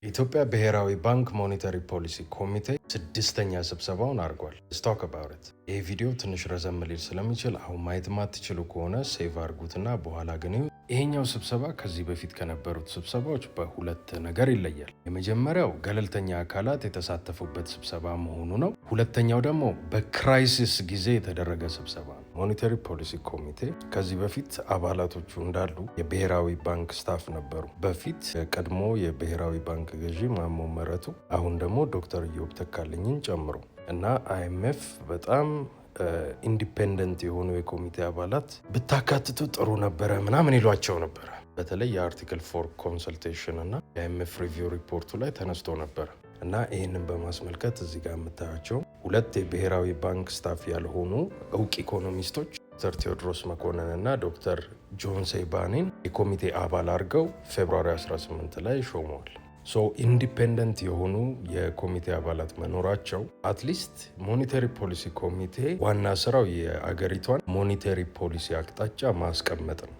የኢትዮጵያ ብሔራዊ ባንክ ሞኔታሪ ፖሊሲ ኮሚቴ ስድስተኛ ስብሰባውን አድርጓል። ስቶክ አባውት ይህ ቪዲዮ ትንሽ ረዘም ሊል ስለሚችል አሁን ማየት ማትችሉ ከሆነ ሴቭ አድርጉትና በኋላ ግን ይሄኛው ስብሰባ ከዚህ በፊት ከነበሩት ስብሰባዎች በሁለት ነገር ይለያል። የመጀመሪያው ገለልተኛ አካላት የተሳተፉበት ስብሰባ መሆኑ ነው። ሁለተኛው ደግሞ በክራይሲስ ጊዜ የተደረገ ስብሰባ ነው። ሞኔታሪ ፖሊሲ ኮሚቴ ከዚህ በፊት አባላቶቹ እንዳሉ የብሔራዊ ባንክ ስታፍ ነበሩ። በፊት ቀድሞ የብሔራዊ ባንክ ገዢ ማሞ ምህረቱ፣ አሁን ደግሞ ዶክተር ኢዮብ ተካልኝን ጨምሮ እና አይኤምኤፍ በጣም ኢንዲፔንደንት የሆኑ የኮሚቴ አባላት ብታካትቱ ጥሩ ነበረ ምናምን ይሏቸው ነበረ። በተለይ የአርቲክል 4 ኮንሰልቴሽን እና የአይኤምኤፍ ሪቪው ሪፖርቱ ላይ ተነስቶ ነበረ እና ይህንን በማስመልከት እዚህ ጋር የምታያቸው ሁለት የብሔራዊ ባንክ ስታፍ ያልሆኑ እውቅ ኢኮኖሚስቶች ዶክተር ቴዎድሮስ መኮንን እና ዶክተር ጆን ሴባኔን የኮሚቴ አባል አድርገው ፌብሩዋሪ 18 ላይ ሾመዋል። ኢንዲፔንደንት የሆኑ የኮሚቴ አባላት መኖራቸው አትሊስት ሞኔታሪ ፖሊሲ ኮሚቴ ዋና ስራው የአገሪቷን ሞኔታሪ ፖሊሲ አቅጣጫ ማስቀመጥ ነው።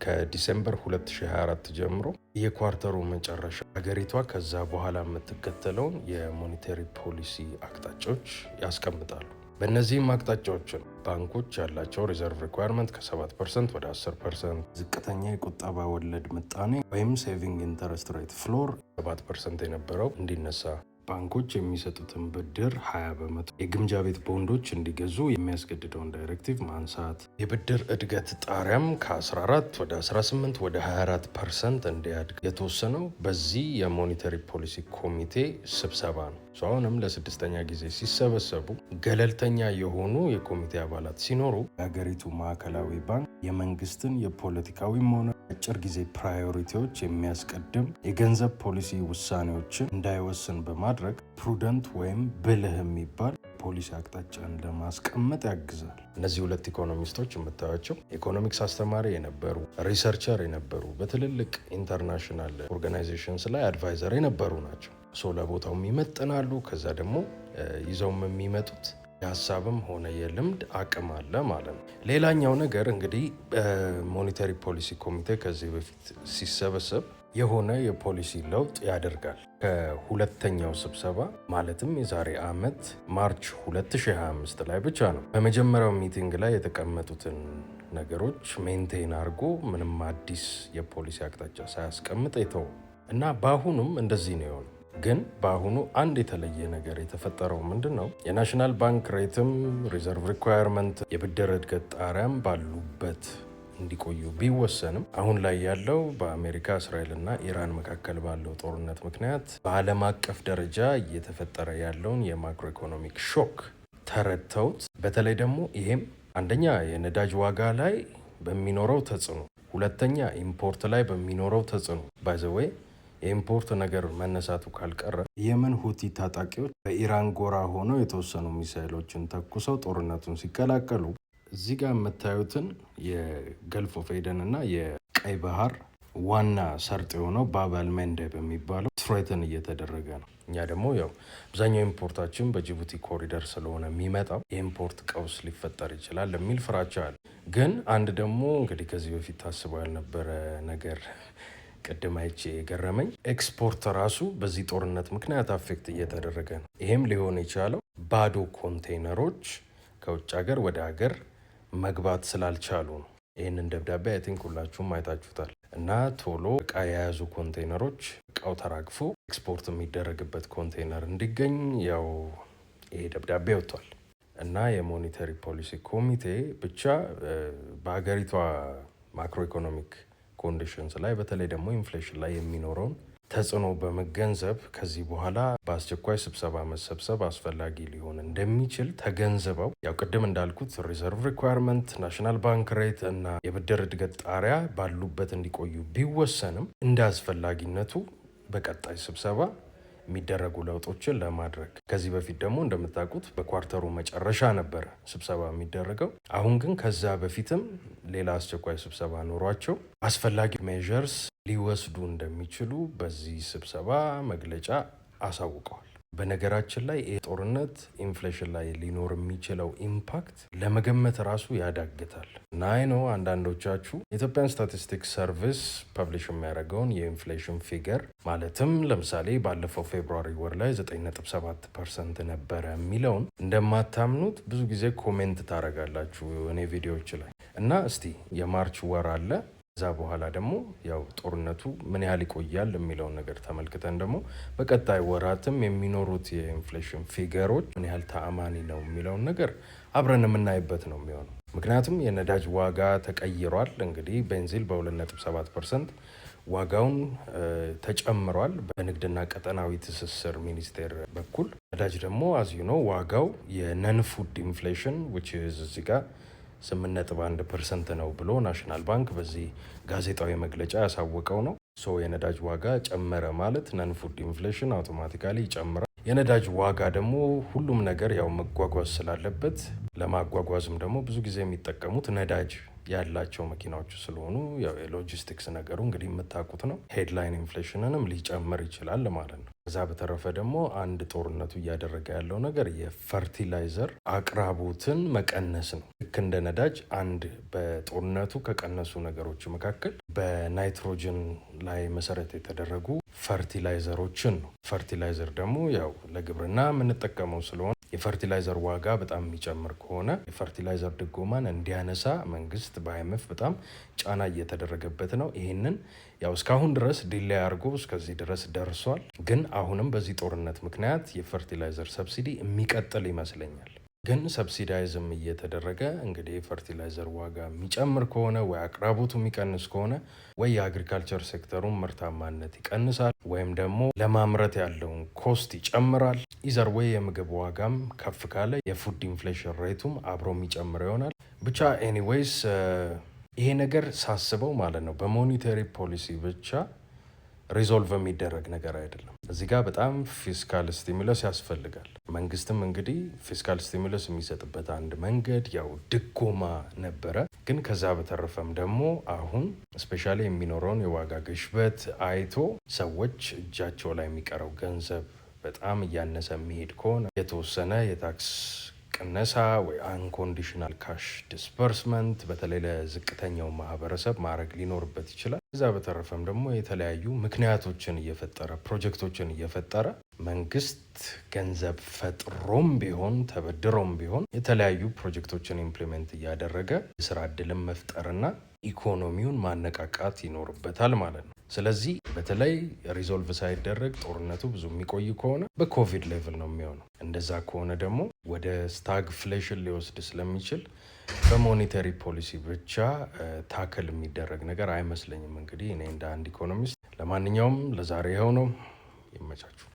ከዲሴምበር 2024 ጀምሮ የኳርተሩ መጨረሻ አገሪቷ ከዛ በኋላ የምትከተለውን የሞኔታሪ ፖሊሲ አቅጣጫዎች ያስቀምጣሉ። በእነዚህም አቅጣጫዎችን ባንኮች ያላቸው ሪዘርቭ ሪኳየርመንት ከ7% ወደ 10%፣ ዝቅተኛ የቁጠባ ወለድ ምጣኔ ወይም ሴቪንግ ኢንተረስት ሬት ፍሎር 7% የነበረው እንዲነሳ፣ ባንኮች የሚሰጡትን ብድር 20%፣ የግምጃ ቤት ቦንዶች እንዲገዙ የሚያስገድደውን ዳይሬክቲቭ ማንሳት፣ የብድር እድገት ጣሪያም ከ14 ወደ 18 ወደ 24% እንዲያድግ የተወሰነው በዚህ የሞኔታሪ ፖሊሲ ኮሚቴ ስብሰባ ነው። አሁንም ለስድስተኛ ጊዜ ሲሰበሰቡ ገለልተኛ የሆኑ የኮሚቴ አባላት ሲኖሩ የሀገሪቱ ማዕከላዊ ባንክ የመንግስትን የፖለቲካዊም ሆነ አጭር ጊዜ ፕራዮሪቲዎች የሚያስቀድም የገንዘብ ፖሊሲ ውሳኔዎችን እንዳይወስን በማድረግ ፕሩደንት ወይም ብልህ የሚባል ፖሊሲ አቅጣጫን ለማስቀመጥ ያግዛል። እነዚህ ሁለት ኢኮኖሚስቶች የምታዩቸው ኢኮኖሚክስ አስተማሪ የነበሩ፣ ሪሰርቸር የነበሩ፣ በትልልቅ ኢንተርናሽናል ኦርጋናይዜሽንስ ላይ አድቫይዘር የነበሩ ናቸው። ለቦታውም ይመጥናሉ። ከዛ ደግሞ ይዘውም የሚመጡት የሀሳብም ሆነ የልምድ አቅም አለ ማለት ነው። ሌላኛው ነገር እንግዲህ ሞኔታሪ ፖሊሲ ኮሚቴ ከዚህ በፊት ሲሰበሰብ የሆነ የፖሊሲ ለውጥ ያደርጋል። ከሁለተኛው ስብሰባ ማለትም የዛሬ ዓመት ማርች 2025 ላይ ብቻ ነው በመጀመሪያው ሚቲንግ ላይ የተቀመጡትን ነገሮች ሜንቴን አድርጎ ምንም አዲስ የፖሊሲ አቅጣጫ ሳያስቀምጥ የተወው እና በአሁኑም እንደዚህ ነው የሆነው። ግን በአሁኑ አንድ የተለየ ነገር የተፈጠረው ምንድን ነው? የናሽናል ባንክ ሬትም ሪዘርቭ ሪኳየርመንት የብድር እድገት ጣሪያም ባሉበት እንዲቆዩ ቢወሰንም አሁን ላይ ያለው በአሜሪካ እስራኤልና ኢራን መካከል ባለው ጦርነት ምክንያት በዓለም አቀፍ ደረጃ እየተፈጠረ ያለውን የማክሮ ኢኮኖሚክ ሾክ ተረድተውት፣ በተለይ ደግሞ ይሄም አንደኛ የነዳጅ ዋጋ ላይ በሚኖረው ተጽዕኖ፣ ሁለተኛ ኢምፖርት ላይ በሚኖረው ተጽዕኖ ባይዘወይ የኢምፖርት ነገር መነሳቱ ካልቀረ የመን ሁቲ ታጣቂዎች በኢራን ጎራ ሆነው የተወሰኑ ሚሳይሎችን ተኩሰው ጦርነቱን ሲቀላቀሉ እዚህ ጋር የምታዩትን የገልፍ ኦፍ ኤደን እና የቀይ ባህር ዋና ሰርጥ የሆነው ባብ አልመንደብ የሚባለው ትሬትን እየተደረገ ነው። እኛ ደግሞ ያው አብዛኛው ኢምፖርታችን በጅቡቲ ኮሪደር ስለሆነ የሚመጣው የኢምፖርት ቀውስ ሊፈጠር ይችላል የሚል ፍራቻ አለ። ግን አንድ ደግሞ እንግዲህ ከዚህ በፊት ታስበው ያልነበረ ነገር ቅድም አይቼ የገረመኝ ኤክስፖርት ራሱ በዚህ ጦርነት ምክንያት አፌክት እየተደረገ ነው። ይሄም ሊሆን የቻለው ባዶ ኮንቴይነሮች ከውጭ ሀገር ወደ ሀገር መግባት ስላልቻሉ ነው። ይህንን ደብዳቤ አይ ቲንክ ሁላችሁም አይታችሁታል። እና ቶሎ እቃ የያዙ ኮንቴይነሮች እቃው ተራግፎ ኤክስፖርት የሚደረግበት ኮንቴይነር እንዲገኝ ያው ይሄ ደብዳቤ ወጥቷል። እና የሞኔታሪ ፖሊሲ ኮሚቴ ብቻ በሀገሪቷ ማክሮ ኢኮኖሚክ ኮንዲሽንስ ላይ በተለይ ደግሞ ኢንፍሌሽን ላይ የሚኖረውን ተጽዕኖ በመገንዘብ ከዚህ በኋላ በአስቸኳይ ስብሰባ መሰብሰብ አስፈላጊ ሊሆን እንደሚችል ተገንዝበው ያው ቅድም እንዳልኩት ሪዘርቭ ሪኳየርመንት፣ ናሽናል ባንክ ሬት እና የብድር እድገት ጣሪያ ባሉበት እንዲቆዩ ቢወሰንም እንደ አስፈላጊነቱ በቀጣይ ስብሰባ የሚደረጉ ለውጦችን ለማድረግ ከዚህ በፊት ደግሞ እንደምታውቁት በኳርተሩ መጨረሻ ነበረ ስብሰባ የሚደረገው። አሁን ግን ከዛ በፊትም ሌላ አስቸኳይ ስብሰባ ኖሯቸው አስፈላጊ ሜዠርስ ሊወስዱ እንደሚችሉ በዚህ ስብሰባ መግለጫ አሳውቀዋል። በነገራችን ላይ ይህ ጦርነት ኢንፍሌሽን ላይ ሊኖር የሚችለው ኢምፓክት ለመገመት ራሱ ያዳግታል። ናይ ነው አንዳንዶቻችሁ የኢትዮጵያን ስታቲስቲክስ ሰርቪስ ፐብሊሽ የሚያደርገውን የኢንፍሌሽን ፊገር ማለትም ለምሳሌ ባለፈው ፌብሩዋሪ ወር ላይ 9.7% ነበረ የሚለውን እንደማታምኑት ብዙ ጊዜ ኮሜንት ታደርጋላችሁ እኔ ቪዲዮዎች ላይ እና እስቲ የማርች ወር አለ ከዛ በኋላ ደግሞ ያው ጦርነቱ ምን ያህል ይቆያል የሚለውን ነገር ተመልክተን ደግሞ በቀጣይ ወራትም የሚኖሩት የኢንፍሌሽን ፊገሮች ምን ያህል ተአማኒ ነው የሚለውን ነገር አብረን የምናይበት ነው የሚሆነው። ምክንያቱም የነዳጅ ዋጋ ተቀይሯል። እንግዲህ ቤንዚል በ2.7% ዋጋውን ተጨምሯል በንግድና ቀጠናዊ ትስስር ሚኒስቴር በኩል። ነዳጅ ደግሞ አዝዩ ነው ዋጋው የነን ፉድ ኢንፍሌሽን which is እዚህ ጋር 8.1% ነው ብሎ ናሽናል ባንክ በዚህ ጋዜጣዊ መግለጫ ያሳወቀው ነው። የነዳጅ ዋጋ ጨመረ ማለት ነን ፉድ ኢንፍሌሽን አውቶማቲካሊ ይጨምራል። የነዳጅ ዋጋ ደግሞ ሁሉም ነገር ያው መጓጓዝ ስላለበት ለማጓጓዝም ደግሞ ብዙ ጊዜ የሚጠቀሙት ነዳጅ ያላቸው መኪናዎች ስለሆኑ ያው የሎጂስቲክስ ነገሩ እንግዲህ የምታውቁት ነው። ሄድላይን ኢንፍሌሽንንም ሊጨምር ይችላል ማለት ነው። ከዛ በተረፈ ደግሞ አንድ ጦርነቱ እያደረገ ያለው ነገር የፈርቲላይዘር አቅራቦትን መቀነስ ነው። ልክ እንደ ነዳጅ አንድ በጦርነቱ ከቀነሱ ነገሮች መካከል በናይትሮጅን ላይ መሰረት የተደረጉ ፈርቲላይዘሮችን ነው። ፈርቲላይዘር ደግሞ ያው ለግብርና የምንጠቀመው ስለሆነ የፈርቲላይዘር ዋጋ በጣም የሚጨምር ከሆነ የፈርቲላይዘር ድጎማን እንዲያነሳ መንግስት በአይኤምኤፍ በጣም ጫና እየተደረገበት ነው። ይህንን ያው እስካሁን ድረስ ዲሌይ አድርጎ እስከዚህ ድረስ ደርሷል። ግን አሁንም በዚህ ጦርነት ምክንያት የፈርቲላይዘር ሰብሲዲ የሚቀጥል ይመስለኛል። ግን ሰብሲዳይዝም እየተደረገ እንግዲህ የፈርቲላይዘር ዋጋ የሚጨምር ከሆነ ወይ አቅራቦቱ የሚቀንስ ከሆነ ወይ የአግሪካልቸር ሴክተሩን ምርታማነት ይቀንሳል ወይም ደግሞ ለማምረት ያለውን ኮስት ይጨምራል። ኢዘር ወይ የምግብ ዋጋም ከፍ ካለ የፉድ ኢንፍሌሽን ሬቱም አብሮ የሚጨምር ይሆናል። ብቻ ኤኒዌይስ ይሄ ነገር ሳስበው ማለት ነው በሞኔታሪ ፖሊሲ ብቻ ሪዞልቭ የሚደረግ ነገር አይደለም። እዚህ ጋር በጣም ፊስካል ስቲሙለስ ያስፈልጋል። መንግስትም እንግዲህ ፊስካል ስቲሙለስ የሚሰጥበት አንድ መንገድ ያው ድጎማ ነበረ። ግን ከዛ በተረፈም ደግሞ አሁን ስፔሻሊ የሚኖረውን የዋጋ ግሽበት አይቶ ሰዎች እጃቸው ላይ የሚቀረው ገንዘብ በጣም እያነሰ የሚሄድ ከሆነ የተወሰነ የታክስ ቅነሳ ወይ አንኮንዲሽናል ካሽ ዲስፐርስመንት በተለይ ለዝቅተኛው ማህበረሰብ ማድረግ ሊኖርበት ይችላል። ከዛ በተረፈም ደግሞ የተለያዩ ምክንያቶችን እየፈጠረ ፕሮጀክቶችን እየፈጠረ መንግስት ገንዘብ ፈጥሮም ቢሆን ተበድሮም ቢሆን የተለያዩ ፕሮጀክቶችን ኢምፕሊሜንት እያደረገ የስራ እድልን መፍጠርና ኢኮኖሚውን ማነቃቃት ይኖርበታል ማለት ነው። ስለዚህ በተለይ ሪዞልቭ ሳይደረግ ጦርነቱ ብዙ የሚቆይ ከሆነ በኮቪድ ሌቭል ነው የሚሆነው። እንደዛ ከሆነ ደግሞ ወደ ስታግፍሌሽን ሊወስድ ስለሚችል በሞኔታሪ ፖሊሲ ብቻ ታክል የሚደረግ ነገር አይመስለኝም። እንግዲህ እኔ እንደ አንድ ኢኮኖሚስት ለማንኛውም ለዛሬ ይኸው ነው። ይመቻችሁ።